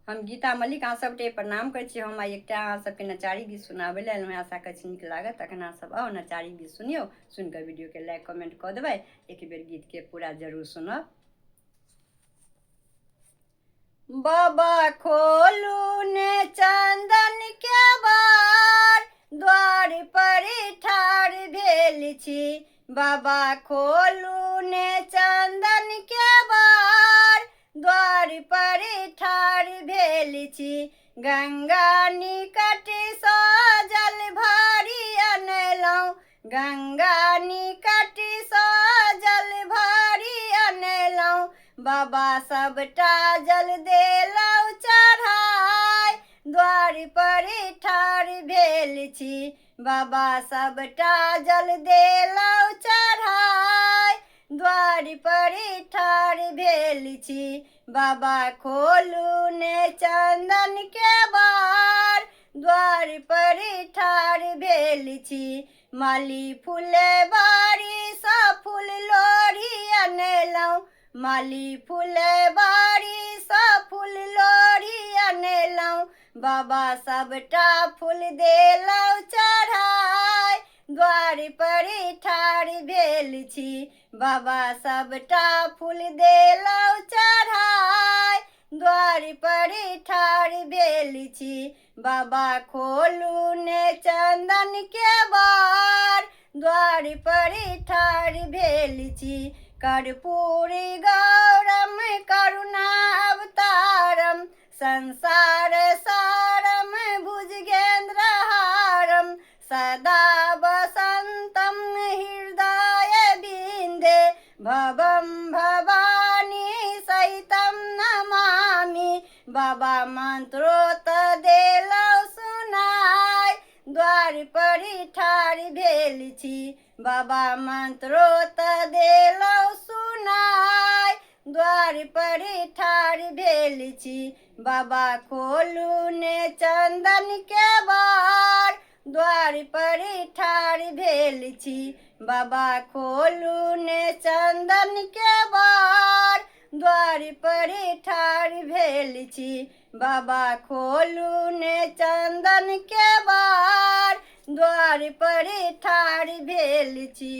हम गीता मलिक अहाँ सबके प्रणाम करै छी। हम एकटा अहाँ सबके नचारी गीत सुनाबै लेल आएल हूँ। आशा करै छी नीक लागत। तखन अहाँ सब आओ नचारी गीत सुनियो। सुनिकऽ वीडियोके लाइक कमेंट कऽ देबै। एक बेर गीतके पूरा जरूर सुनब। बाबा खोलू ने चंदन के बार, द्वार पर ठाढ़ भेल छी। बाबा खोलू ने चंदन के बार, द्वार पर ठाढ़ भेल छी। गंगा निकट सँ जल भरि अनलहुँ, गंगा निकट सँ जल भरि अनलहुँ। बाबा सबटा जल देलहुँ चढ़ाय, द्वार पर ठाढ़ भेल छी। बाबा सबटा जल देलहुँ चढ़ाय, द्वार पर ठाढ़ भेल छी। बाबा खोलू ने चंदन के बार, द्वार पर ठाढ़ भेल छी। माली फुलबाड़ी सँ फूल लोढ़ी अनलहुँ, माली फुलबाड़ी सँ फूल लोढ़ी अनलहुँ। बाबा सबटा फूल देलहुँ चढ़ाय, द्वार पर ठाढ़ भेल छी। बाबा सबटा फूल देलहुँ चढ़ाय, द्वार पर ठाढ़ भेल छी। बाबा खोलू ने चंदन के बार, द्वार पर ठाढ़ भेल छी। कर्पूर गौरम करुणावतारम, संसार सारम भुजगेन्द्रहारम। सदा वसन्तं हृदय बिन्दे, भवं भवानी सहितं नमामि। बाबा मंत्रोक्त देलहुँ सुनाय, द्वार पर ठाढ़ भेल छी। बाबा मंत्रोक्त देलहुँ सुनाय, द्वार पर ठाढ़ भेल छी। बाबा खोलू ने चंदन के बार, द्वार पर ठाढ़ भेल छी। बाबा खोलू ने चंदन के बार, द्वार पर ठाढ़ भेल छी। बाबा खोलू ने चंदन के बार, द्वार पर ठाढ़ भेल छी।